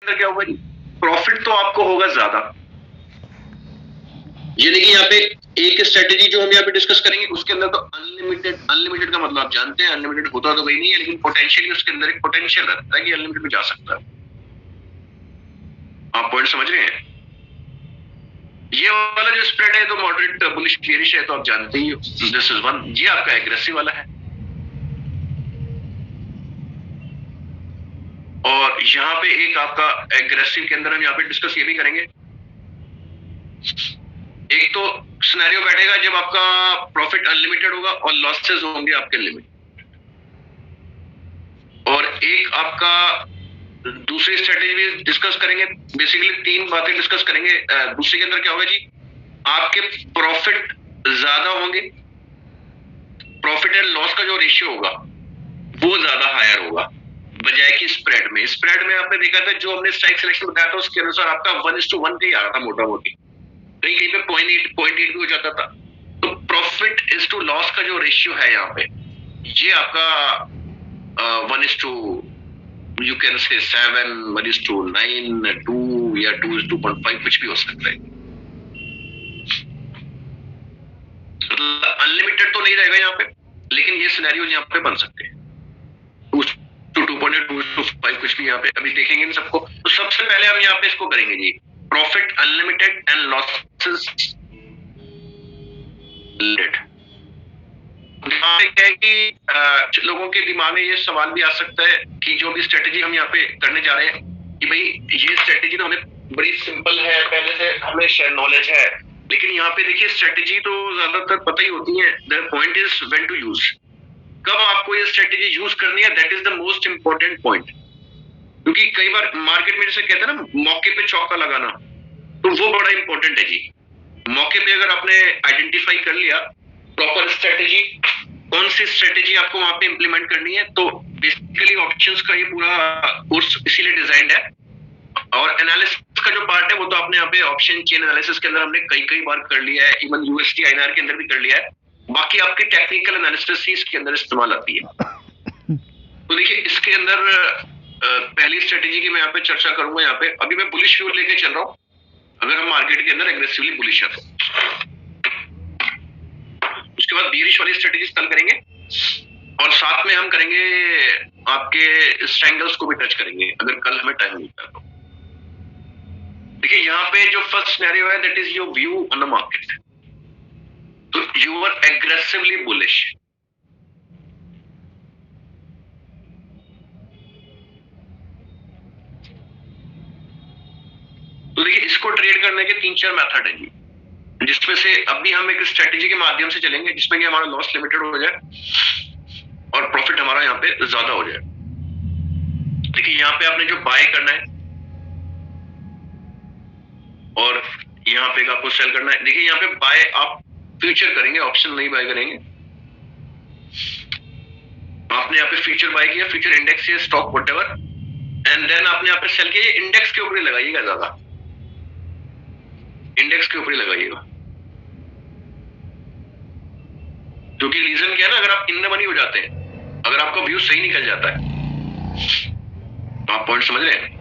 अंदर क्या होगा जी, प्रॉफिट तो आपको होगा ज्यादा, यानी कि यहाँ पे एक स्ट्रेटेजी जो हम यहाँ पे डिस्कस करेंगे उसके अंदर तो अनलिमिटेड, अनलिमिटेड का मतलब आप जानते हैं अनलिमिटेड होता तो कहीं नहीं है, लेकिन पोटेंशियली उसके अंदर एक पोटेंशियल रहता है कि अनलिमिटेड में जा सकता है। आप पॉइंट समझ रहे हैं? ये वाला जो स्प्रेड है तो मॉडरेट बुलिश क्लियरिश है, तो आप जानते ही, दिस इज वन। ये आपका एग्रेसिव वाला है, और यहाँ पे एक आपका एग्रेसिव के अंदर हम यहाँ पे डिस्कस ये भी करेंगे, एक तो सिनेरियो बैठेगा जब आपका प्रॉफिट अनलिमिटेड होगा और लॉसेस होंगे आपके लिमिट, और एक आपका दूसरी स्ट्रेटेजी भी डिस्कस करेंगे। बेसिकली तीन बातें डिस्कस करेंगे। दूसरे के अंदर क्या होगा जी, आपके प्रॉफिट ज्यादा होंगे, प्रॉफिट एंड लॉस का जो रेशियो होगा वो ज्यादा हायर होगा बजाय कि स्प्रेड में। स्प्रेड में आपने देखा था जो हमने स्ट्राइक सिलेक्शन बताया था उसके अनुसार आपका 1:1 का ही आ रहा था मोटा मोटी, कहीं कहीं पे 0.8 भी हो जाता था। तो प्रॉफिट इज टू लॉस का जो रेशियो है यहाँ पे, ये आपका 1:, यू कैन से 7, 1:9, 2 या 2:2.5 कुछ भी हो सकता है। मतलब अनलिमिटेड तो नहीं रहेगा यहाँ पे, लेकिन ये सिनेरियो यहाँ पे बन सकते हैं 2:2.8, 2:5 कुछ भी यहाँ पे अभी देखेंगे इन सबको। तो सबसे पहले हम यहाँ पे इसको करेंगे जी, profit unlimited and losses limited. यहाँ पे क्या है कि लोगों के दिमाग में ये सवाल भी आ सकता है कि जो भी स्ट्रेटेजी हम यहाँ पे करने जा रहे हैं कि भाई ये स्ट्रेटेजी तो हमें बड़ी सिंपल है, पहले से हमें शेयर नॉलेज है, लेकिन यहाँ पे देखिए स्ट्रेटेजी तो ज्यादातर पता ही होती है। The point is when to use, कब आपको ये स्ट्रेटेजी यूज करनी है, that is the most important point. क्योंकि कई बार मार्केट में जैसे कहते हैं ना मौके पे चौका लगाना, तो वो बड़ा इंपॉर्टेंट है जी। मौके पे अगर आपने आइडेंटिफाई कर लिया प्रॉपर स्ट्रेटेजी, कौन सी स्ट्रेटेजी आपको वहां पे इंप्लीमेंट करनी है, तो बेसिकली ऑप्शंस का ये पूरा कोर्स इसीलिए डिजाइंड है। और एनालिसिस का जो पार्ट है वो तो आपने यहाँ पे ऑप्शन चेन एनालिसिस के अंदर हमने कई बार कर लिया है, इवन यूएसटी आईएनआर के अंदर भी कर लिया है। बाकी आपकी टेक्निकल एनालिसिस ही इसके अंदर इस्तेमाल आती है। तो देखिए इसके अंदर पहली स्ट्रेटेजी की मैं यहाँ पे चर्चा करूंगा। यहाँ पे अभी मैं बुलिश व्यू लेके चल रहा हूँ, अगर हम मार्केट के अंदर एग्रेसिवली बुलिश है तो। उसके बाद बियरिश वाली स्ट्रेटेजी कल करेंगे, और साथ में हम करेंगे आपके स्ट्रैंगल्स को भी टच करेंगे अगर कल हमें टाइम मिलता है तो। देखिए यहाँ पे जो फर्स्ट सिनेरियो है that is your view on the market, तो यू आर एग्रेसिवली बुलिश। तो देखिए इसको ट्रेड करने के 3-4 मेथड है जी, जिसमें से अभी हम एक स्ट्रेटेजी के माध्यम से चलेंगे जिसमें कि हमारा लॉस लिमिटेड हो जाए और प्रॉफिट हमारा यहाँ पे ज्यादा हो जाए। देखिए यहाँ पे आपने जो बाय करना है और यहाँ पे आपको सेल करना है। देखिए यहाँ पे बाय आप फ्यूचर करेंगे, ऑप्शन नहीं बाय करेंगे। आपने यहाँ पे फ्यूचर बाय किया, फ्यूचर इंडेक्स या स्टॉक व्हाटएवर, एंड देन आपने यहाँ पे सेल किया। इंडेक्स के ऊपर ही लगाइएगा, ज्यादा इंडेक्स के ऊपर ही लगाइएगा, क्योंकि रीजन क्या है ना, अगर आप इन द मनी हो जाते हैं, अगर आपका व्यू सही निकल जाता है, तो आप पॉइंट समझ रहे हैं।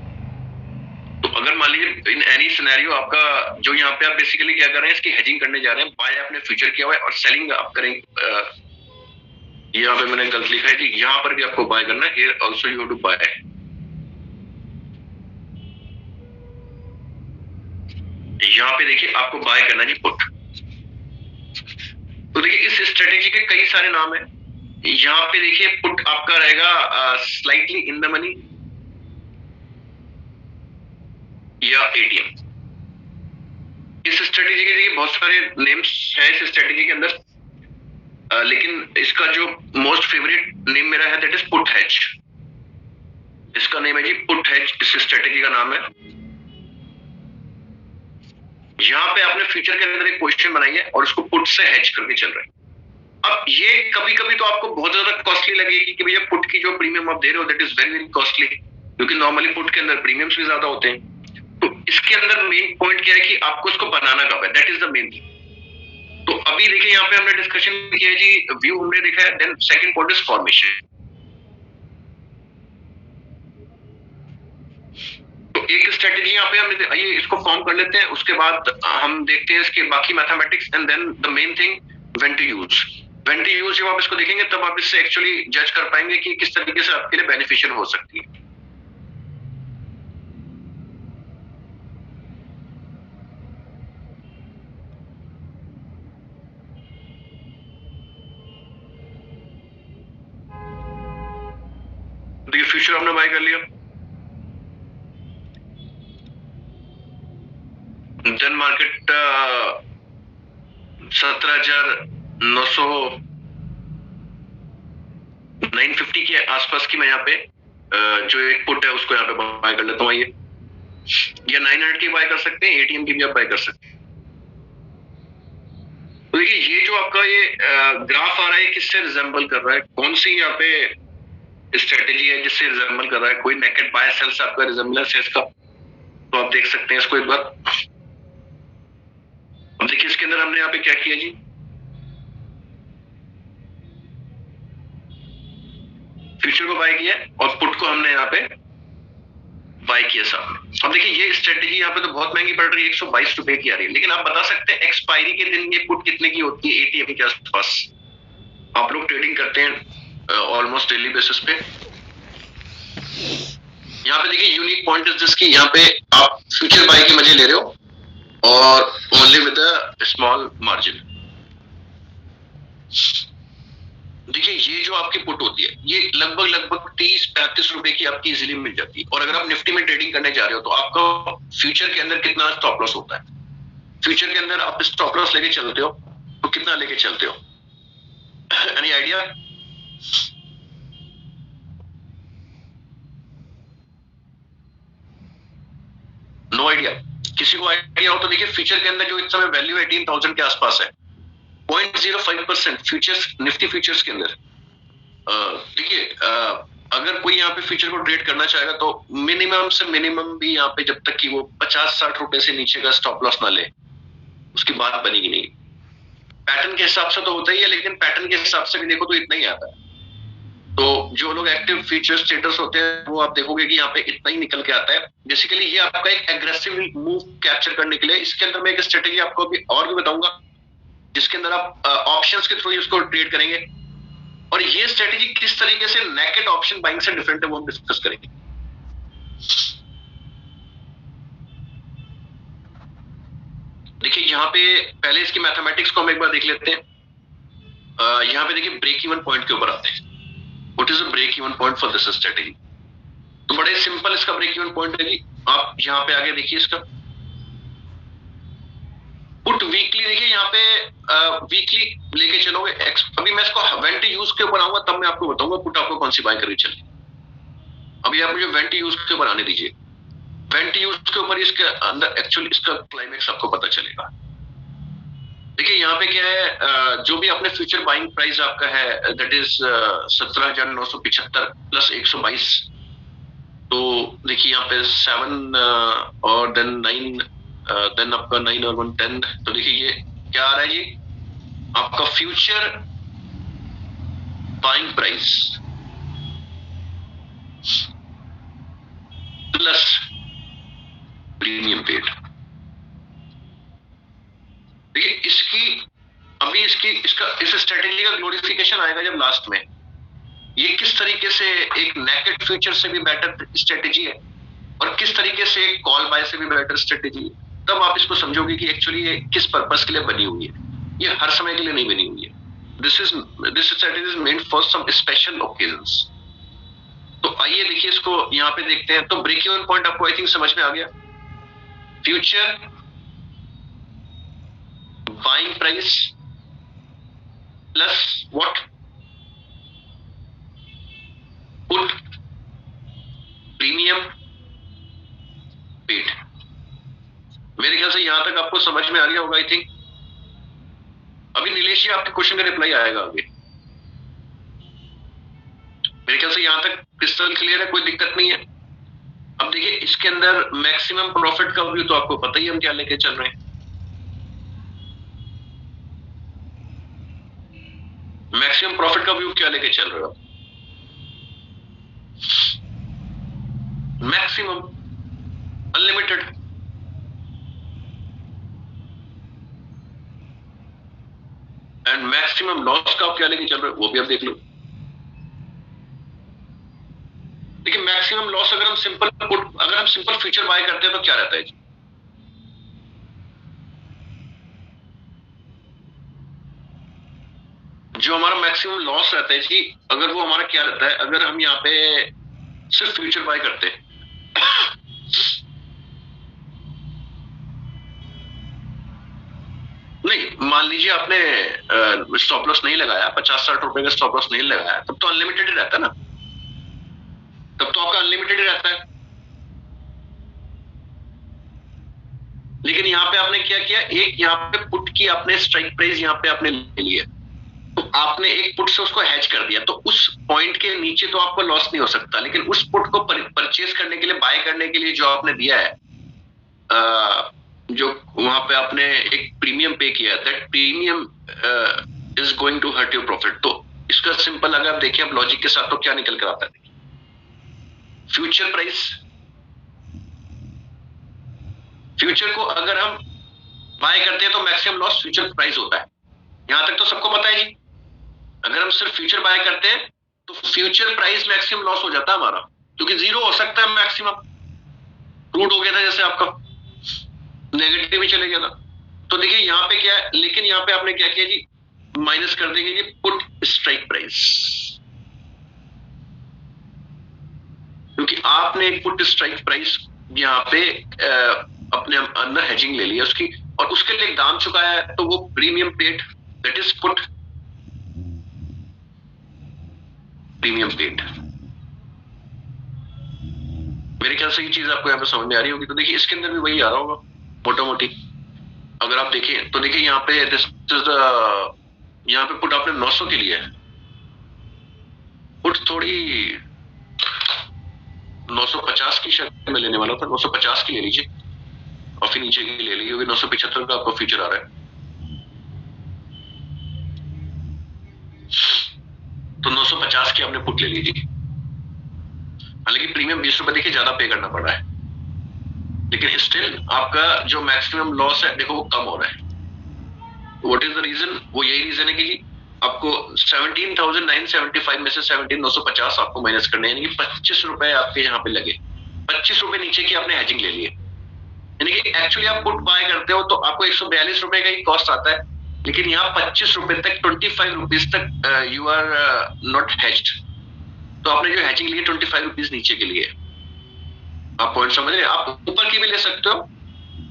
तो अगर मान लीजिए इन एनी सिनेरियो आपका जो यहाँ पे आप बेसिकली क्या कर रहे हैं, इसकी हेजिंग करने जा रहे हैं, बाय आपने फ्यूचर किया हुआ है और सेलिंग आप करेंगे। यहाँ पे मैंने गलत लिखा है कि यहाँ पर भी आपको बाय करना है, here also you have to buy. यहाँ पे देखिए आपको बाय करना है जी पुट। तो देखिए इस स्ट्रेटेजी के कई सारे नाम है। यहाँ पे देखिए पुट आपका रहेगा स्लाइटली इन द मनी या एटीएम। इस स्ट्रेटेजी के देखिए बहुत सारे नेम्स है इस स्ट्रेटेजी के अंदर, लेकिन इसका जो मोस्ट फेवरेट नेम मेरा है दैट इज पुट हेज। इसका नेम है जी पुट हेज, इस स्ट्रेटेजी का नाम है। यहाँ पे आपने फ्यूचर के अंदर एक पोजीशन बनाई है और उसको पुट से हेज करके चल रहे हैं। अब ये कभी कभी तो आपको बहुत ज्यादा कॉस्टली लगेगी कि भैया पुट की जो प्रीमियम आप दे रहे हो that is very very costly, क्योंकि नॉर्मली पुट के अंदर प्रीमियम्स भी ज्यादा होते हैं। तो इसके अंदर मेन पॉइंट क्या है कि आपको इसको बनाना कब है, that is the main thing. तो अभी देखिए यहाँ पे हमने डिस्कशन किया है जी, व्यू हमने देखा है, then second point is formation. तो एक स्ट्रेटेजी यहाँ पे हम आइए इसको फॉर्म कर लेते हैं, उसके बाद हम देखते हैं इसके बाकी mathematics and then the main thing when to use. When to use जब आप इसको देखेंगे तब आप इससे एक्चुअली जज कर पाएंगे कि किस तरीके से आपके लिए बेनिफिशियल हो सकती है। तो ये फ्यूचर हमने बाय कर लिया, देन मार्केट 17,900 950 के आसपास की मैं यहाँ पे जो एक पुट है उसको यहाँ पे बाय कर लेता हूँ। ये या 900 की बाय कर सकते हैं, एटीएम की भी आप बाय कर सकते हैं। तो देखिए ये जो आपका ये ग्राफ आ रहा है किससे रिजेंबल कर रहा है, कौन सी यहाँ पे स्ट्रेटेजी है जिससे रिजेंबल कर रहा है, कोई नेकेड बाय सेल से आपका रिजेंबलेंस है इसका, तो आप देख सकते हैं इसको एक बार। अब देखिए इसके अंदर हमने यहाँ पे क्या किया जी, फ्यूचर को बाय किया और पुट को हमने यहाँ पे बाय किया सामने। अब देखिए ये स्ट्रेटेजी यहाँ पे तो बहुत महंगी पड़ रही है, 122 रुपए की आ रही है, लेकिन आप बता सकते हैं एक्सपायरी के दिन ये पुट कितने की होती है एटीएम के आसपास। आप लोग ट्रेडिंग करते हैं ऑलमोस्ट डेली बेसिस पे। यहाँ पे देखिए यूनिक पॉइंट इज जिसकी यहाँ पे आप फ्यूचर बाय के मजे ले रहे हो और only with a small margin. देखिए ये जो आपकी पुट होती है ये लगभग 30-35 रुपए की आपकी इजीली मिल जाती है। और अगर आप निफ्टी में ट्रेडिंग करने जा रहे हो तो आपका फ्यूचर के अंदर कितना स्टॉप लॉस होता है, फ्यूचर के अंदर आप स्टॉप लॉस लेके चलते हो तो कितना लेके चलते हो, एनी आइडिया? No idea? किसी को आइडिया हो तो देखिए फ्यूचर के अंदर जो इस समय वैल्यू 18,000 के आसपास है, 0.05% फ्यूचर्स, निफ्टी फ्यूचर्स के अंदर। देखिए अगर कोई यहाँ पे फ्यूचर को ट्रेड करना चाहेगा तो मिनिमम से मिनिमम भी यहाँ पे जब तक कि वो 50-60 रुपए से नीचे का स्टॉप लॉस ना ले उसकी बात बनेगी नहीं। पैटर्न के हिसाब से तो होता ही है, लेकिन पैटर्न के हिसाब से भी देखो तो इतना ही आता है। तो जो लोग एक्टिव फ्यूचर स्टेटस होते हैं वो आप देखोगे कि यहाँ पे इतना ही निकल के आता है। बेसिकली ये आपका एक एग्रेसिव मूव कैप्चर करने के लिए, इसके अंदर मैं एक स्ट्रेटेजी आपको अभी और भी बताऊंगा जिसके अंदर आप ऑप्शंस के थ्रू इसको ट्रेड करेंगे। और ये स्ट्रेटेजी किस तरीके से नेकेड ऑप्शन बाइंग से डिफरेंट है वो हम डिस्कस करेंगे। देखिए यहाँ पे पहले इसकी मैथमेटिक्स को हम एक बार देख लेते हैं। यहाँ पे देखिए ब्रेक इवन पॉइंट के ऊपर आते हैं। What is a break even point for this strategy? तो बड़े सिंपल इसका ब्रेक इवन पॉइंट है जी। आप यहाँ पे आगे देखिए इसका पुट वीकली, देखिए यहाँ पे वीकली लेके चलोगे। अभी मैं इसको वेंट यूज के ऊपर आऊंगा तब मैं आपको बताऊंगा पुट आपको कौन सी बाय करनी चाहिए। अभी आप मुझे वेंट यूज के ऊपर आने दीजिए। वेंट यूज के ऊपर इसके अंदर एक्चुअली इसका क्लाइमेक्स आपको पता चलेगा। देखिए यहाँ पे क्या है, जो भी आपने फ्यूचर बाइंग प्राइस आपका है दैट इज 17,975 प्लस 122। तो देखिए यहाँ पे 7 और देन 9, देन आपका 9 और 1 10। तो देखिए ये क्या आ रहा है, ये आपका future buying price plus premium paid. देखिए इसकी अभी इसका इस स्ट्रेटेजी का ग्लोरिफिकेशन आएगा जब लास्ट में। ये किस तरीके से एक नेकेड फ्यूचर से भी बेटर स्ट्रेटेजी है और किस तरीके से एक कॉल बाय से भी बेटर स्ट्रेटेजी है, तब आप इसको समझोगे कि एक्चुअली ये किस पर्पस के लिए बनी हुई है। ये हर समय के लिए नहीं बनी हुई है। This strategy is meant for some special occasions. तो आइए देखिए इसको यहाँ पे देखते हैं। तो ब्रेक इवन पॉइंट आपको आई थिंक समझ में आ गया। Future buying price plus what, put premium paid. मेरे ख्याल से यहां तक आपको समझ में आ गया होगा आई थिंक। अभी नीलेश जी आपके क्वेश्चन का रिप्लाई आएगा आगे। मेरे ख्याल से यहां तक क्रिस्टल क्लियर है, कोई दिक्कत नहीं है। अब देखिए इसके अंदर मैक्सिमम प्रॉफिट का व्यू तो आपको पता ही हम क्या लेके चल रहे हैं। मैक्सिमम प्रॉफिट का व्यू क्या लेके चल रहे हो आप? मैक्सिमम मैक्सिमम लॉस का आप क्या लेके चल रहे हो वो भी आप देख लो। देखिए मैक्सिमम लॉस अगर हम सिंपल फ्यूचर बाय करते हैं तो क्या रहता है जी, जो हमारा मैक्सिमम लॉस रहता है जी, अगर वो हमारा क्या रहता है, अगर हम यहाँ पे सिर्फ फ्यूचर बाय करते हैं नहीं, मान लीजिए आपने स्टॉप लॉस नहीं लगाया, 50-60 रुपए का स्टॉप लॉस नहीं लगाया, तब तो अनलिमिटेड ही रहता है ना, तब तो आपका अनलिमिटेड ही रहता है। लेकिन यहाँ पे आपने क्या किया, एक यहाँ पे पुट की आपने स्ट्राइक प्राइस यहाँ पे आपने ले लिया, तो आपने एक पुट से उसको हैज कर दिया, तो उस पॉइंट के नीचे तो आपको लॉस नहीं हो सकता, लेकिन उस पुट को परचेज करने के लिए, बाय करने के लिए जो आपने दिया है, जो वहां पे आपने एक प्रीमियम पे किया, that premium is going to hurt your profit. तो इसका सिंपल अगर आप देखिए, आप लॉजिक के साथ, तो क्या निकल कर आता है, फ्यूचर प्राइस, फ्यूचर को अगर हम बाय करते हैं तो मैक्सिमम लॉस फ्यूचर प्राइस होता है, यहां तक तो सबको पता है जी। अगर हम सिर्फ फ्यूचर बाय करते हैं तो फ्यूचर प्राइस मैक्सिमम लॉस हो जाता है हमारा, क्योंकि जीरो हो सकता है मैक्सिमम, रूट हो गया था जैसे आपका, नेगेटिव ही चले गया था। तो देखिए यहाँ पे क्या है, लेकिन यहाँ पे आपने क्या किया जी, माइनस कर देंगे जी पुट स्ट्राइक प्राइस, क्योंकि आपने एक पुट स्ट्राइक प्राइस यहाँ पे अपने अंदर हेजिंग ले लिया उसकी, और उसके लिए दाम चुकाया है, तो वो premium paid, that is put premium paid. मेरे ख्याल से ये चीज आपको यहाँ पे समझ में आ रही होगी। तो देखिए इसके अंदर भी वही आ रहा होगा मोटा मोटी, अगर आप देखिए तो देखिए यहाँ पे दिस इज यहाँ पे पुट आपने 900 के लिए है, पुट थोड़ी 950 की शर्त में लेने वाला था, 950 की ले लीजिए, और फिर नीचे की ले लीजिए, क्योंकि 975 का आपका फ्यूचर आ रहा है, तो 950 की आपने पुट ले लीजिए। हालांकि प्रीमियम 20 रुपए देखिए ज्यादा पे करना पड़ रहा है, लेकिन स्टिल आपका जो मैक्सिमम लॉस है देखो वो कम हो रहा है। व्हाट इज द रीजन, वो यही रीजन है कि आपको 17,975 में से 17,950 आपको माइनस करने, यानी कि 25 रुपए आपके यहाँ पे लगे, 25 रुपए नीचे की आपने हेजिंग ले लिए, यानी कि एक्चुअली आप पुट बाय करते हो तो आपको 142 रुपए का ही कॉस्ट आता है, लेकिन यहाँ 25 रुपए तक, 25 रुपीज तक यू आर नॉट हेज्ड, तो आपने जो हेजिंग ली 25 रुपीज नीचे के लिए। आप पॉइंट समझ रहे हैं, आप ऊपर की भी ले सकते हो,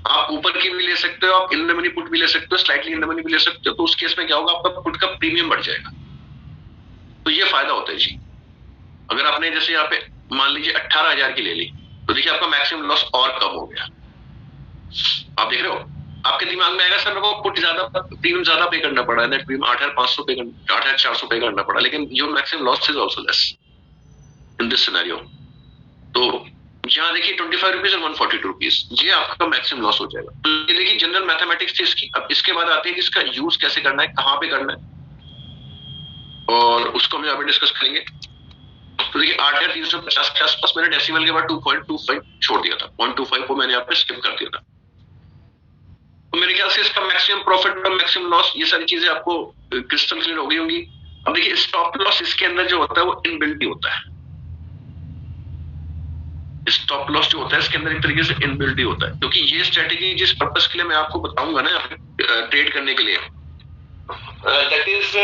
आप ऊपर की भी ले सकते हो, आप इन द मनी पुट भी ले सकते हो, स्लाइटली इन द मनी भी ले सकते हो, तो उस केस में क्या होगा, आपका पुट का प्रीमियम बढ़ जाएगा, तो ये फायदा होता है जी। अगर आपने जैसे यहाँ पे मान लीजिए 18,000 की ले ली, तो देखिए आपका मैक्सिमम लॉस और कम हो गया। आप देख रहे हो, आपके दिमाग में आएगा सर मेरे को पुट ज्यादा, प्रीमियम ज्यादा पे करना पड़ा है, नेट प्रीमियम 8,500 पे, 8,400 पे करना पड़ा, लेकिन your maximum loss is also less in this scenario. तो यहाँ देखिए 25 रुपीज और 142 रुपीज, ये आपका मैक्सिमम लॉस हो जाएगा। तो ये देखिए जनरल मैथमेटिक्स थी इसकी। अब इसके बाद आते हैं जिसका यूज कैसे करना है, कहाँ पे करना है, और उसको हम यहाँ पे डिस्कस करेंगे। तो देखिए 8,350 के आसपास मैंने डेसिमल के बाद 2.25 छोड़ दिया था, 0.25 को मैंने यहाँ पे स्किप कर दिया था। तो मेरे ख्याल से इसका मैक्सिमम प्रॉफिट और मैक्सिमम लॉस, ये सारी चीजें आपको क्रिस्टल क्लियर हो गई होंगी। अब देखिए स्टॉप लॉस इसके अंदर जो होता है वो इनबिल्ट ही होता है, स्टॉप लॉस जो होता है इसके अंदर एक तरीके से इनबिल्ट ही होता है, क्योंकि ये स्ट्रेटेजी जिस पर्पस के लिए मैं आपको बताऊंगा ना ट्रेड करने के लिए, दैट इज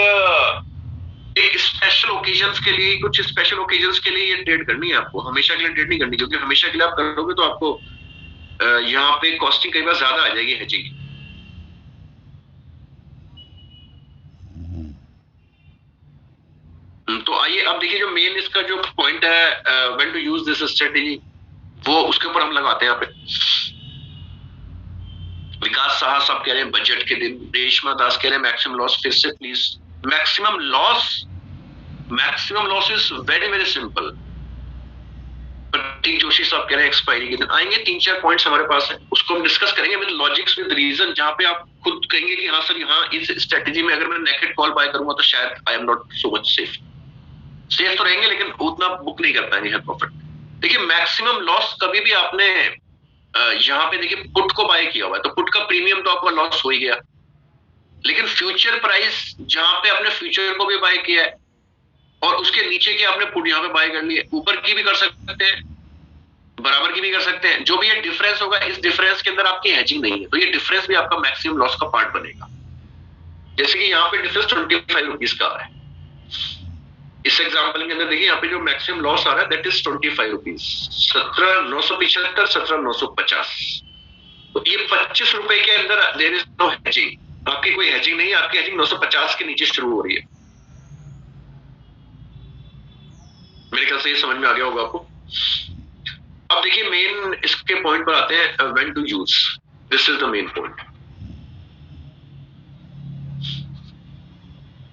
एक स्पेशल ओकेजन्स के लिए, कुछ स्पेशल ओकेजन्स के लिए ये ट्रेड करनी है आपको, हमेशा के लिए ट्रेड नहीं करनी, क्योंकि हमेशा के लिए आप करोगे तो आपको यहाँ पे कॉस्टिंग कई बार ज्यादा आ जाएगी हेजिंग। तो आइए अब देखिए जो मेन इसका जो पॉइंट है when to use this strategy, वो उसके ऊपर हम लगाते हैं यहाँ पे। विकास साहा साहब कह रहे हैं बजट के दिन, रेशमा दास कह रहे हैं मैक्सिमम लॉस, फिर से please. Maximum loss is very very simple. Pratik Joshi साहब कह रहे हैं एक्सपायरी के दिन। आएंगे 3-4 पॉइंट्स हमारे पास है, उसको हम डिस्कस करेंगे विद लॉजिक्स, विद रीजन, जहां पे आप खुद कहेंगे कि हाँ सर, यहाँ इस स्ट्रेटेजी में अगर मैं नेकेड कॉल बाय करूंगा तो शायद I am not so much safe तो रहेंगे, लेकिन उतना बुक नहीं कर पाएंगे प्रॉफिट। देखिए मैक्सिमम लॉस कभी भी आपने यहाँ पे देखिए पुट को बाय किया हुआ है, तो पुट का प्रीमियम तो आपका लॉस हो ही गया, लेकिन फ्यूचर प्राइस जहां पे आपने फ्यूचर को भी बाय किया है और उसके नीचे की आपने पुट यहाँ पे बाय कर ली है, ऊपर की भी कर सकते हैं, बराबर की भी कर सकते हैं, जो भी ये डिफरेंस होगा इस डिफरेंस के अंदर आपकी हेजिंग नहीं है, तो ये डिफरेंस भी आपका मैक्सिमम लॉस का पार्ट बनेगा। जैसे कि यहाँ पे डिफरेंस 25 रुपीज का है, इस एग्जांपल के अंदर देखिए यहाँ पे जो मैक्सिमम लॉस आ रहा है दैट इज 25 रुपीज, 17,975, 17,950। तो ये 25 रुपए के अंदर देयर इज नो हेजिंग, आपकी कोई हेजिंग नहीं है, आपकी हेजिंग 950 के नीचे शुरू हो रही है। मेरे ख्याल से ये समझ में आ गया होगा आपको। अब देखिए मेन इसके पॉइंट पर आते हैं, when to use, this is the main point.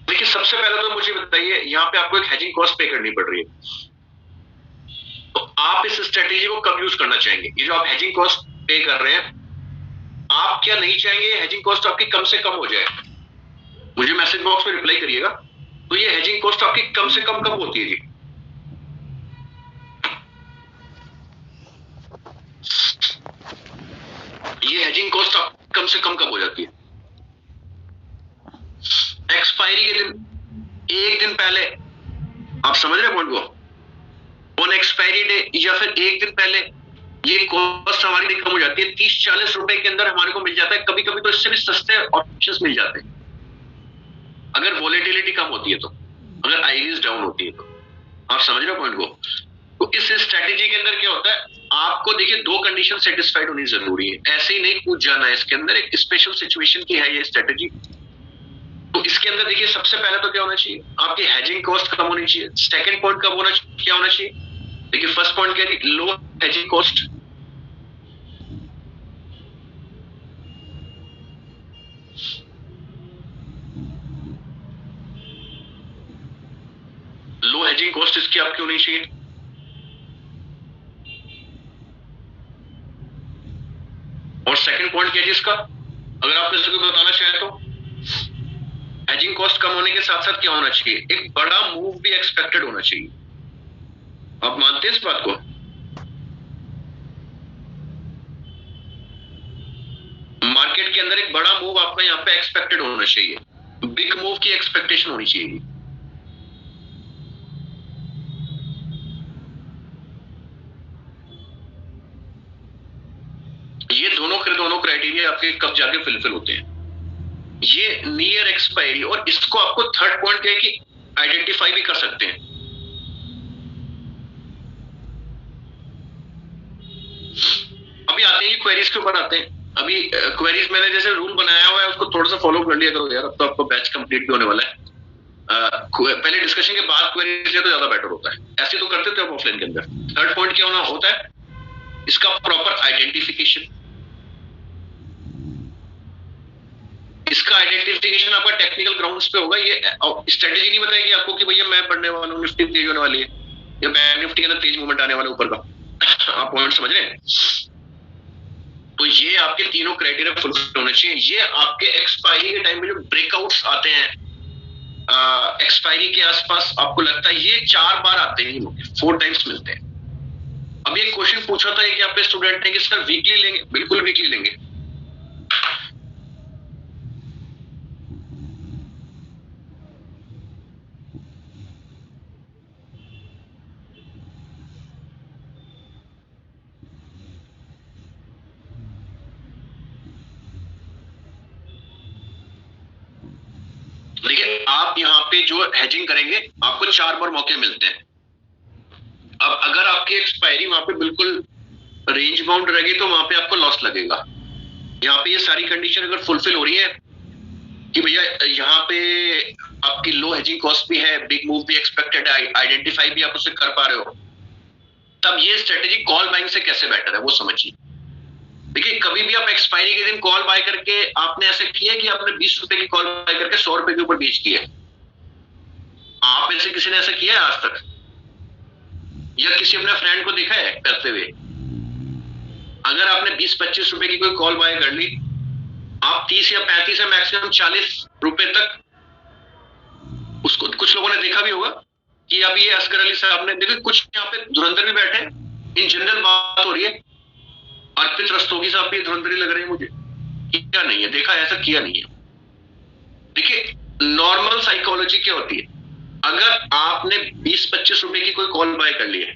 देखिए सबसे पहले तो मुझे बताइए यहाँ पे आपको एक हेजिंग कॉस्ट पे करनी पड़ रही है, तो आप इस स्ट्रेटेजी को कब यूज करना चाहेंगे? ये जो आप हेजिंग कॉस्ट पे कर रहे हैं, आप क्या नहीं चाहेंगे हेजिंग कॉस्ट आपकी कम से कम हो जाए? मुझे मैसेज बॉक्स में रिप्लाई करिएगा। तो ये हेजिंग कॉस्ट आपकी कम से कम कब होती है जी? ये हेजिंग कॉस्ट आप कम से कम कब हो जाती है? एक्सपायरी के दिन, एक दिन पहले, आप समझ रहे पॉइंट को? ऑन एक्सपायरी डे या फिर एक दिन पहले ये कॉस्ट हमारी कम हो जाती है। 30-40 रुपए के अंदर हमारे को मिल जाता है, कभी कभी तो इससे भी सस्ते ऑप्शंस मिल जाते हैं अगर वॉलेटिलिटी कम होती है, तो अगर आईवीज डाउन होती है तो। आप समझ रहे हो पॉइंट को? तो इस स्ट्रेटेजी के अंदर क्या होता है, आपको देखिए दो कंडीशन सेटिस्फाइड होनी जरूरी है, ऐसे ही नहीं कूद जाना है इसके अंदर, एक स्पेशल सिचुएशन की है ये स्ट्रेटेजी। तो इसके अंदर देखिए सबसे पहले तो क्या होना चाहिए, आपकी हेजिंग कॉस्ट कम होनी चाहिए। सेकंड पॉइंट कब होना, क्या होना चाहिए? देखिए फर्स्ट पॉइंट क्या है, लो हेजिंग कॉस्ट। लो हेजिंग कॉस्ट इसकी आपकी होनी चाहिए। और सेकंड पॉइंट क्या है इसका, अगर आप इसको बताना चाहे तो हेजिंग कॉस्ट कम होने के साथ साथ क्या होना चाहिए, एक बड़ा मूव भी एक्सपेक्टेड होना चाहिए। आप मानते हैं इस बात को? मार्केट के अंदर एक बड़ा मूव आपका यहाँ पे एक्सपेक्टेड होना चाहिए, बिग मूव की एक्सपेक्टेशन होनी चाहिए। ये दोनों क्राइटेरिया आपके कब जाके फिलफिल होते हैं, ये नियर एक्सपायरी। और इसको आपको थर्ड पॉइंट क्या है कि आइडेंटिफाई भी कर सकते हैं। अभी आते हैं क्वेरीज के ऊपर आते हैं। अभी क्वेरीज मैंने जैसे रूल बनाया हुआ है उसको थोड़ा सा फॉलो कर लिया करो यार, अब तो आपको बैच कंप्लीट भी होने वाला है। पहले डिस्कशन के बाद क्वेरीज है तो ज्यादा बेटर होता है, ऐसे तो करते थे आप ऑफलाइन के अंदर। थर्ड पॉइंट क्या होना होता है, इसका प्रॉपर आइडेंटिफिकेशन। इसका आइडेंटिफिकेशन आपका टेक्निकल ग्राउंड्स पे होगा। ये स्ट्रेटेजी नहीं बताएगी आपको कि भैया मैं पढ़ने वाला हूँ निफ्टी तेज होने वाली है या बैंक निफ्टी के अंदर तेज मूवमेंट आने वाला ऊपर का। आप पॉइंट समझ रहे हैं? तो ये आपके तीनों क्राइटेरिया फुलफिल होने चाहिए। ये आपके एक्सपायरी के टाइम में जो ब्रेकआउट्स आते हैं, एक्सपायरी के आसपास आपको लगता है ये 4 बार आते हैं, 4 टाइम्स मिलते हैं। अब ये क्वेश्चन पूछा था कि आपके स्टूडेंट ने कि सर वीकली लेंगे, बिल्कुल वीकली लेंगे। देखिए आप यहाँ पे जो हेजिंग करेंगे आपको 4 बार मौके मिलते हैं। अब अगर आपकी एक्सपायरी वहां पे बिल्कुल रेंज बाउंड रहेगी तो वहां पे आपको लॉस लगेगा। यहाँ पे ये सारी कंडीशन अगर फुलफिल हो रही है कि भैया यहाँ पे आपकी लो हेजिंग कॉस्ट भी है, बिग मूव भी एक्सपेक्टेड है, आइडेंटिफाई भी आप उसे कर पा रहे हो, तब ये स्ट्रेटेजी कॉल बाइंग से कैसे बेटर है वो समझिए। देखिए कभी भी आप एक्सपायरी के दिन कॉल बाय करके आपने ऐसे किया कि आपने 20 रुपए की कॉल बाय करके 100 रुपए के ऊपर बेच किया? आप में से किसी ने ऐसा किया है आज तक, या किसी अपने फ्रेंड को देखा है करते हुए? अगर आपने 20-25 रुपए की कोई कॉल बाय कर ली, आप 30 या 35 या मैक्सिमम 40 रुपए तक उसको, कुछ लोगों ने देखा भी होगा कि अभी ये असगर अली साहब ने, देखो कुछ यहाँ पे धुरंधर भी बैठे, इन जनरल बात हो रही है, अर्पित रस्तोगी साहब भी धुरंधरी लग रहे हैं मुझे, किया नहीं है, देखा ऐसा किया नहीं है। देखिए नॉर्मल साइकोलॉजी क्या होती है, अगर आपने 20-25 रुपए की कोई कॉल बाय कर ली है,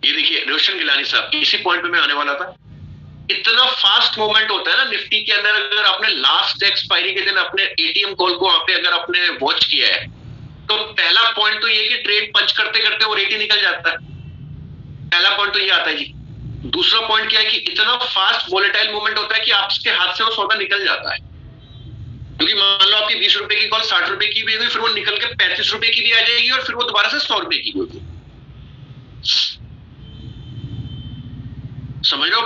ये देखिए रोशन गिलानी साहब, इसी पॉइंट पे मैं आने वाला था। इतना फास्ट मूवमेंट होता है ना निफ्टी के अंदर, अगर आपने लास्ट एक्सपायरी के दिन अपने एटीएम कॉल को वहां पे अगर आपने वॉच किया है, तो पहला पॉइंट तो ये कि ट्रेड पंच करते करते वो रेट ही निकल जाता है। पहला पॉइंट तो ये आता है जी। दूसरा पॉइंट क्या है कि इतना फास्ट वोलेटाइल मूवमेंट होता है कि आपके हाथ से वो सौदा निकल जाता है, क्योंकि मान लो आपकी 20 रुपए की कॉल 60 रुपए की भी होगी, फिर वो निकल के 35 रुपए की भी आ जाएगी और फिर वो दोबारा से 100 रुपए की भी होगी। समझ लो।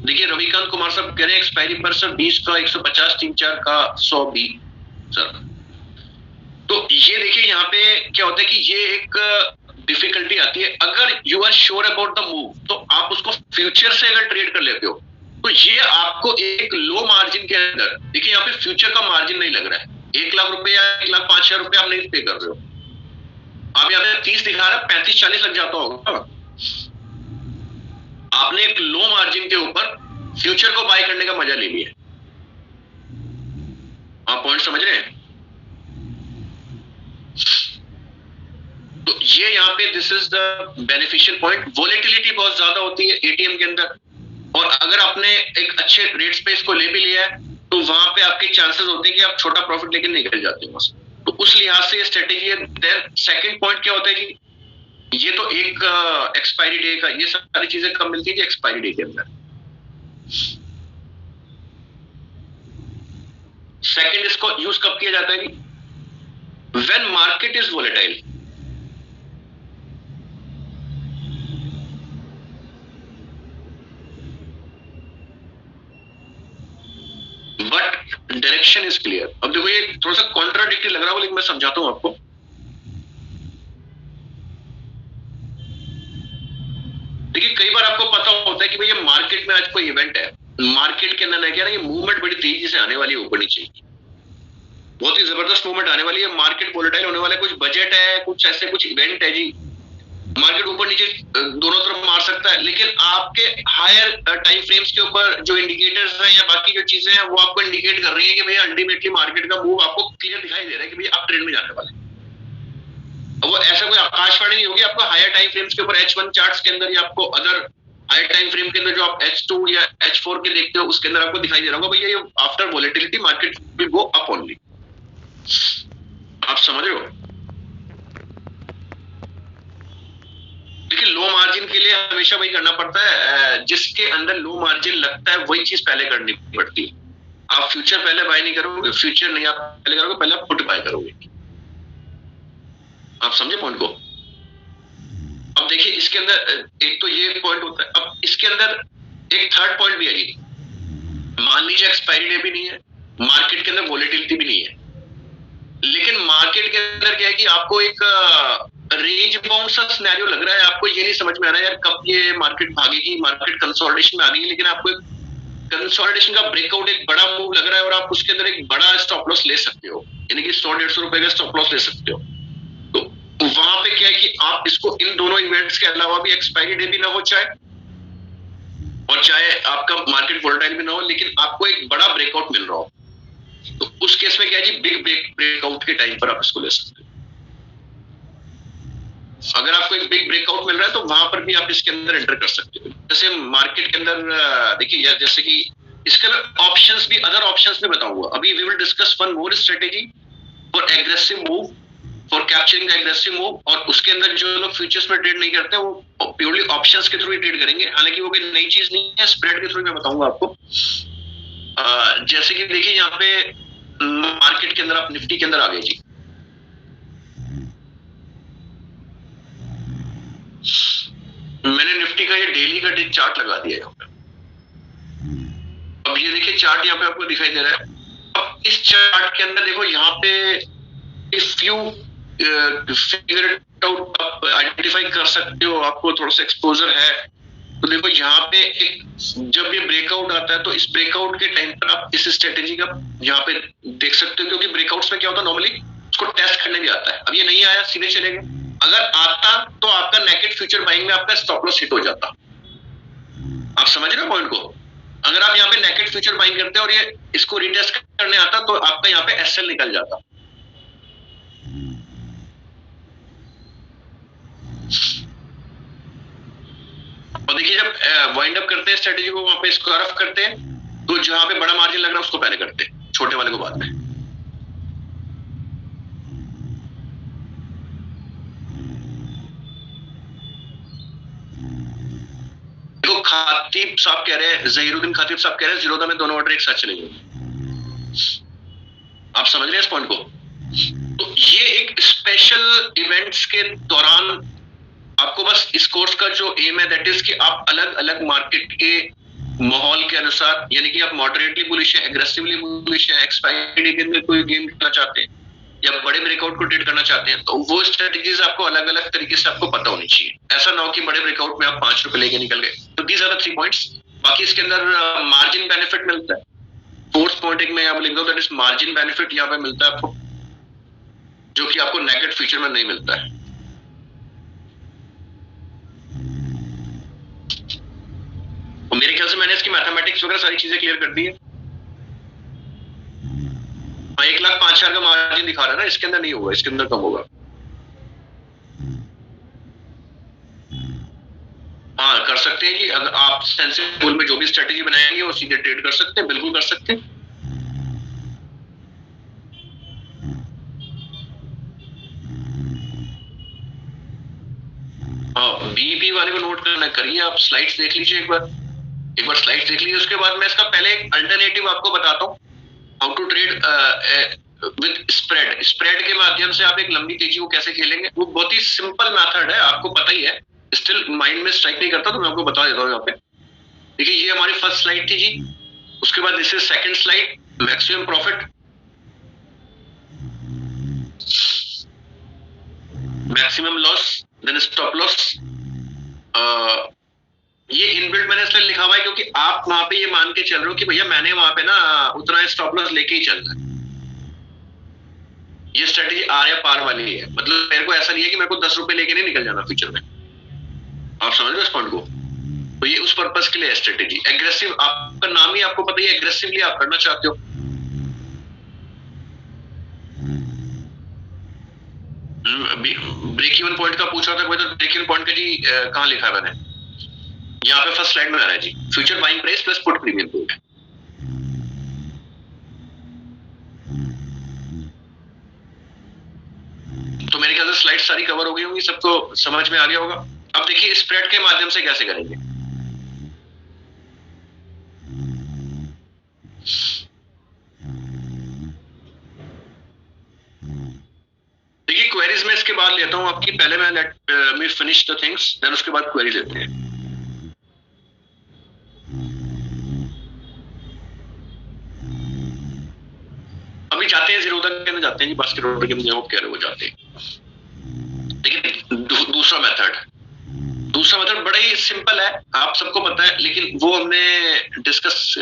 देखिए रविकांत कुमार साहब कह रहे हैं एक्सपायरी पर सर 20 का 150 3-4 का 100 भी सर। तो ये देखिए यहाँ पे क्या होता है कि ये एक डिफिकल्टी आती है। अगर you are sure about the move, तो आप उसको फ्यूचर से अगर ट्रेड कर लेते हो, तो ये आपको एक लो मार्जिन के अंदर, देखिए यहाँ पे फ्यूचर का मार्जिन नहीं लग रहा है। 1 लाख रुपए या 1,05,000 रुपए आप नहीं पे कर रहे हो, आप यहाँ पे 30 दिखा रहा है, 35-40 लग जाता होगा। आपने एक लो मार्जिन के ऊपर फ्यूचर को बाय करने का मजा ले लिया। आप पॉइंट समझ रहे हैं? तो ये यहाँ पे this is the beneficial point. Volatility बहुत ज्यादा होती है एटीएम के अंदर, और अगर आपने एक अच्छे रेट्स पे इसको ले भी लिया है, तो वहां पे आपके चांसेस होते हैं कि आप छोटा प्रॉफिट लेके निकल जाते हो। तो उस लिहाज से ये स्ट्रेटेजी है। देन सेकंड पॉइंट क्या होता है जी, ये तो एक एक्सपायरी डे का, ये सारी चीजें कब मिलती है जी? एक्सपायरी डे के अंदर। सेकंड इसको यूज कब किया जाता है जी? When market is volatile. But direction is clear. अब देखो ये थोड़ा सा कॉन्ट्राडिक्टरी लग रहा है, लेकिन मैं समझाता हूं आपको। देखिए कई बार आपको पता होता है कि भैया मार्केट में आज कोई इवेंट है, मार्केट के अंदर क्या है, ये मूवमेंट बड़ी तेजी से आने वाली है ऊपर नीचे की, बहुत ही जबरदस्त मूवमेंट आने वाली है, मार्केट वोलेटाइल होने वाला है, कुछ बजट है, कुछ ऐसे कुछ इवेंट है जी, मार्केट ऊपर नीचे दोनों तरफ मार सकता है। लेकिन आपके हायर टाइम फ्रेम्स के ऊपर जो इंडिकेटर्स हैं या बाकी जो चीजें हैं, वो आपको इंडिकेट कर रही है कि भैया अल्टीमेटली मार्केट का मूव आपको क्लियर दिखाई दे रहा है कि भैया आप ट्रेंड में जाने वाले। वो ऐसा कोई आकाशवाणी नहीं होगी, आपको हायर टाइम फ्रेम्स के ऊपर H1 चार्ट्स के अंदर या आपको अदर हायर टाइम फ्रेम के अंदर जो आप H2 या H4 के देखते हो, उसके अंदर आपको दिखाई दे रहा होगा भैया ये after volatility market will go up only. आप समझ रहे हो? देखिए लो मार्जिन के लिए हमेशा वही करना पड़ता है, जिसके अंदर लो मार्जिन लगता है वही चीज पहले करनी पड़ती है। आप फ्यूचर पहले बाय नहीं करोगे, फ्यूचर नहीं आप पहले करोगे, पहले आप पुट बाय करोगे। आप समझे पॉइंट को? अब देखिए इसके अंदर एक तो ये पॉइंट होता है, अब इसके अंदर एक थर्ड पॉइंट भी है जी। मान लीजिए एक्सपायरी डे भी नहीं है, मार्केट के अंदर वोलेटिलिटी भी नहीं है, लेकिन मार्केट के अंदर क्या है कि आपको एक रेंज बाउंड सा सिनेरियो लग रहा है, आपको ये नहीं समझ में आ रहा है यार कब ये मार्केट भागेगी, मार्केट कंसोलिडेशन में आ गई, लेकिन आपको कंसोलिडेशन का ब्रेकआउट एक बड़ा मूव लग रहा है और आप उसके अंदर एक बड़ा स्टॉप लॉस ले सकते हो, यानी कि 100-150 रुपए का स्टॉप लॉस ले सकते हो। तो वहां पे क्या है कि आप इसको इन दोनों इवेंट्स के अलावा भी एक्सपायरी डे भी ना हो चाहे, और चाहे आपका मार्केट वोलेटाइल भी ना हो, लेकिन आपको एक बड़ा ब्रेकआउट मिल रहा हो, तो उस केस में क्या है जी, बिग ब्रेकआउट के टाइम पर आप इसको ले सकते हो। अगर आपको एक बिग ब्रेकआउट मिल रहा है तो वहां पर भी आप इसके अंदर एंटर कर सकते हो। जैसे मार्केट के अंदर देखिए जैसे कि इसके अंदर ऑप्शंस भी, अदर ऑप्शंस भी बताऊंगा अभी। We will discuss one more strategy for aggressive move, for capturing the aggressive move, और उसके अंदर जो लोग फ्यूचर्स में ट्रेड नहीं करते वो प्योरली ऑप्शंस के थ्रू ही ट्रेड करेंगे। हालांकि वो कोई नई चीज नहीं है, स्प्रेड के थ्रू मैं बताऊंगा आपको। जैसे कि देखिए यहाँ पे मार्केट के अंदर आप निफ्टी के अंदर आ गए जी, मैंने निफ्टी का ये डेली का चार्ट लगा दिया यहाँ पे। अब ये देखिए चार्ट यहाँ पे आपको दिखाई दे रहा है। अब इस चार्ट के अंदर देखो यहाँ पे if you figure it out, आप आइडेंटिफाई कर सकते हो, आपको थोड़ा सा एक्सपोजर है, तो देखो यहाँ पे एक जब ये ब्रेकआउट आता है तो इस ब्रेकआउट के टाइम पर आप इस स्ट्रेटेजी का यहाँ पे देख सकते हो, क्योंकि ब्रेकआउट्स में क्या होता है नॉर्मली उसको टेस्ट करने भी आता है। अब ये नहीं आया, सीधे चले गए, अगर आता तो आपका नेकेड फ्यूचर बाइंग में आपका स्टॉप लॉस हिट हो जाता। आप समझ रहे हो पॉइंट को? अगर आप यहाँ पे नेकेड फ्यूचर बाइंग करते और ये इसको रिटेस्ट करने आता तो आपका यहाँ पे एसएल निकल जाता। और देखिए जब वाइंड अप करते हैं स्ट्रेटेजी को, वहां पे स्क्वायर ऑफ करते हैं, तो जहां पे बड़ा मार्जिन लग रहा है उसको पहले करते हैं, छोटे वाले को बाद में। देखो खातिब साहब कह रहे हैं, जहीरुद्दीन खातिब साहब कह रहे हैं जीरोधा में दोनों ऑर्डर एक साथ चलेंगे। आप समझ रहे हैं इस पॉइंट को? तो ये एक स्पेशल इवेंट्स के दौरान आपको बस इस कोर्स का जो एम है दैट इज कि आप अलग अलग मार्केट के माहौल के अनुसार, यानी कि आप मॉडरेटली बुलिश है, एग्रेसिवली बुलिश है, एक्सपायरी के अंदर कोई गेम खेलना चाहते हैं या बड़े ब्रेकआउट को ट्रेड करना चाहते हैं, तो वो स्ट्रेटेजीज आपको अलग अलग तरीके से आपको पता होनी चाहिए। ऐसा ना हो कि बड़े ब्रेकआउट में आप 5 रुपए लेके निकल गए। तो दीज आर द 3 पॉइंट्स। बाकी इसके अंदर मार्जिन बेनिफिट मिलता है। फोर्थ पॉइंट एक मैं यहाँ पे लिख दूं, दैट इज मार्जिन बेनिफिट यहाँ पे मिलता है आपको, जो कि आपको नेकेड फ्यूचर में नहीं मिलता है। और मेरे ख्याल से मैंने इसकी मैथमेटिक्स वगैरह सारी चीजें क्लियर कर दी है। 1,05,000 का मार्जिन दिखा रहा है ना, इसके अंदर नहीं होगा, इसके अंदर कम होगा। हाँ कर सकते हैं जी, अगर आप सेंसिबल में जो भी स्ट्रेटेजी बनाएंगे वो सीधे ट्रेड कर सकते हैं, बिल्कुल कर सकते हैं। हाँ बीईपी वाले को नोट करना करिए, आप स्लाइड्स देख लीजिए एक बार स्लाइड्स देख लीजिए। उसके बाद मैं इसका पहले एक अल्टरनेटिव आपको बताता हूँ, how to trade with spread. Spread के माध्यम से आप एक लंबी तेजी को कैसे खेलेंगे, वो बहुत ही सिंपल मेथड है, आपको पता ही है, स्टिल माइंड में स्ट्राइक नहीं करता तो मैं आपको बता देता हूँ यहाँ पे। देखिए ये हमारी फर्स्ट स्लाइड थी जी, उसके बाद this is second slide, maximum profit, maximum loss, then stop loss. ये इनबिल्ट मैंने इसलिए लिखा हुआ है क्योंकि आप वहां पे ये मान के चल रहे हो कि भैया मैंने वहां पे ना उतना स्टॉप लॉस लेके ही चलना है। ये स्ट्रेटेजी आर या पार वाली है, मतलब मेरे को ऐसा नहीं है कि मेरे को 10 रुपए लेके नहीं निकल जाना फ्यूचर में। आप समझ रहे हो इस पॉइंट को? तो ये उस पर्पस के लिए स्ट्रेटेजी एग्रेसिव, आपका नाम ही आपको पता ही है, एग्रेसिवली आप करना चाहते हो। ब्रेक इवन पॉइंट का पूछ रहा था कोई, तो ब्रेक इवन पॉइंट का जी कहाँ लिखा है मैंने? यहाँ पे फर्स्ट स्लाइड में आ रहा है जी, future buying price plus put premium port. तो मेरे ख्याल से स्लाइड सारी कवर हो गई होंगी, सबको समझ में आ गया होगा। अब देखिए स्प्रेड के माध्यम से कैसे करेंगे। देखिए क्वेरीज में इसके बाद लेता हूं आपकी, पहले मैं let me finish the things, then उसके बाद क्वेरी लेते हैं। अभी जाते हैं जीरोधा के अंदर, जाते हैं जी, बास्केट ऑर्डर के अंदर कह रहे हो जाते हैं। देखिए दूसरा मेथड बड़ा ही सिंपल है, आप सबको पता है, लेकिन वो हमने डिस्कस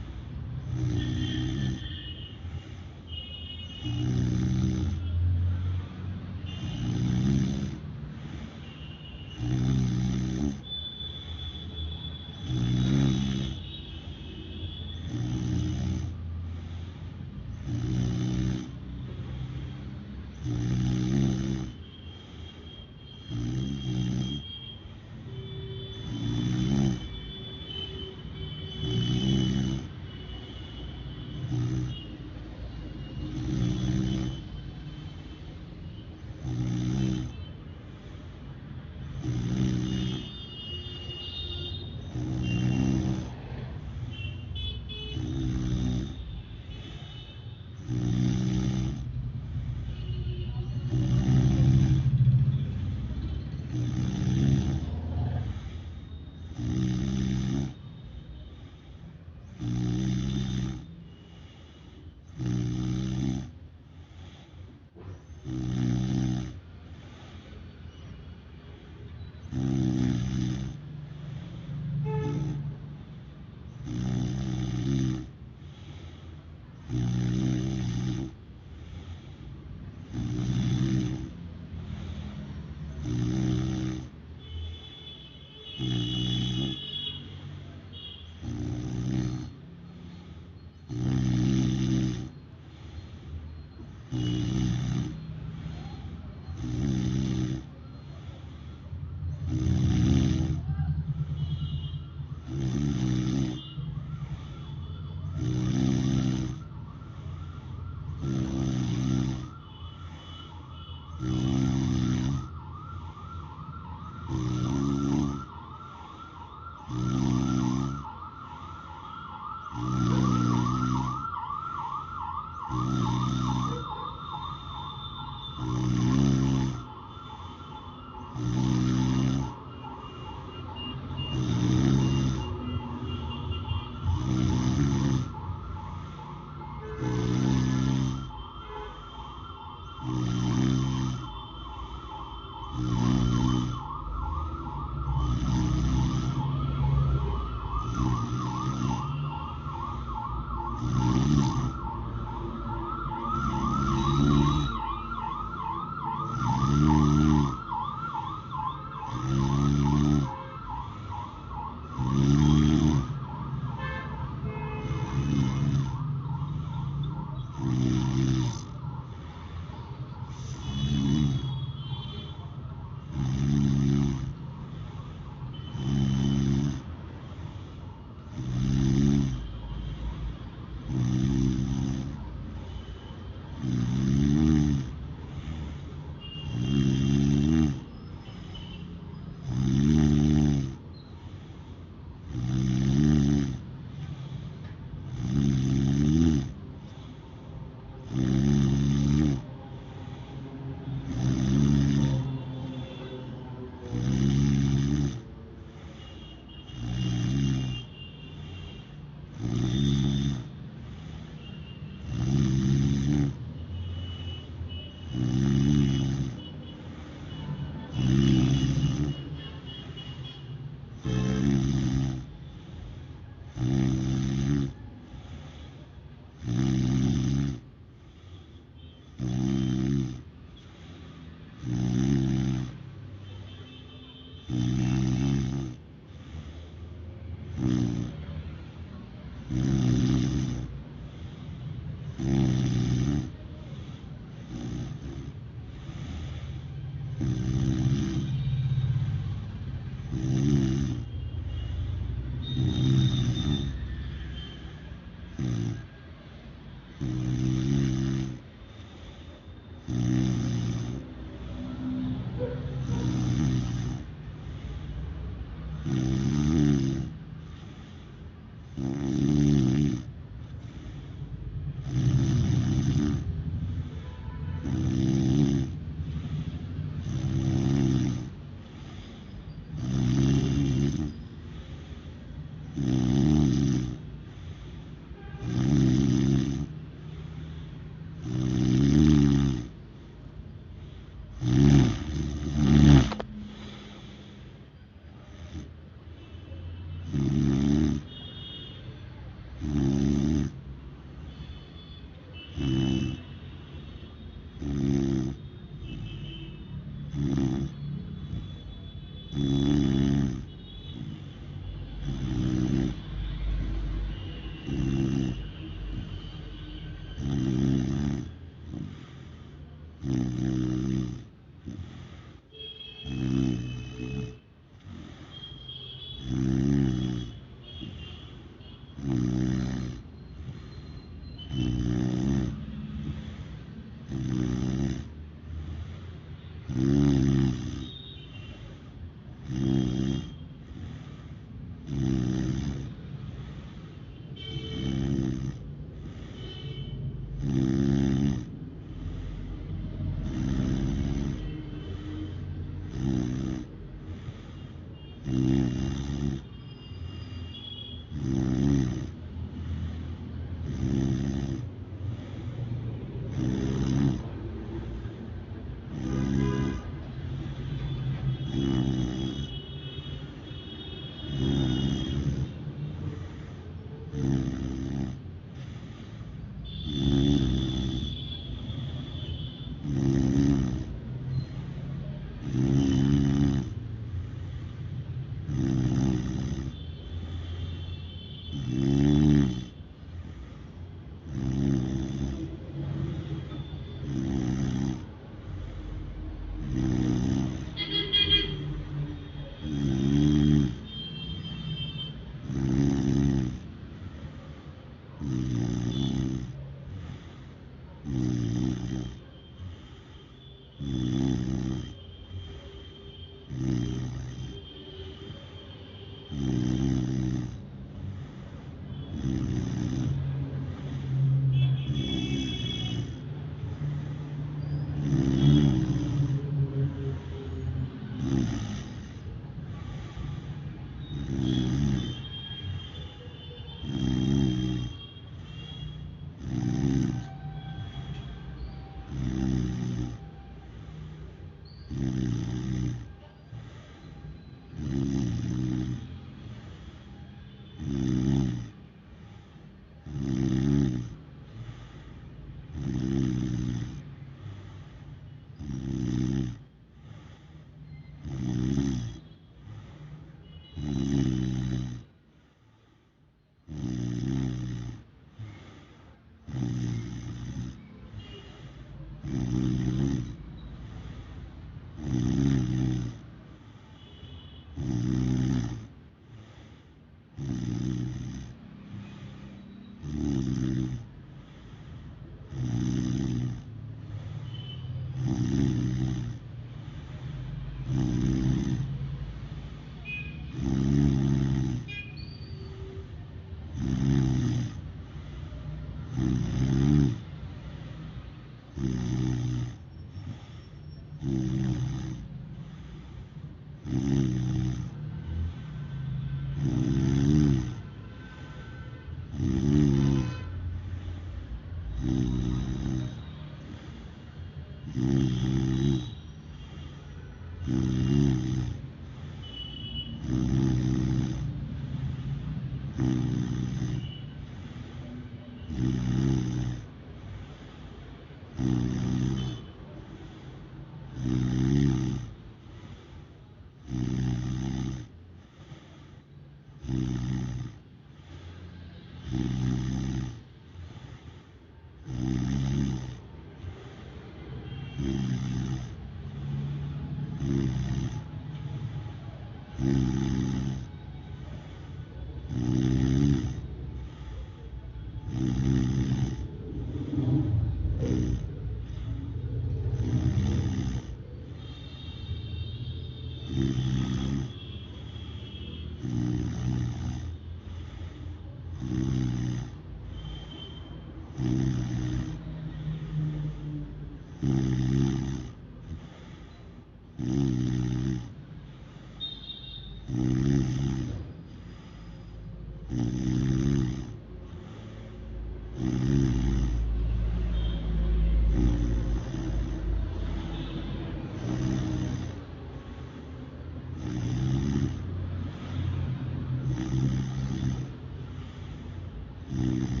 Mm-hmm.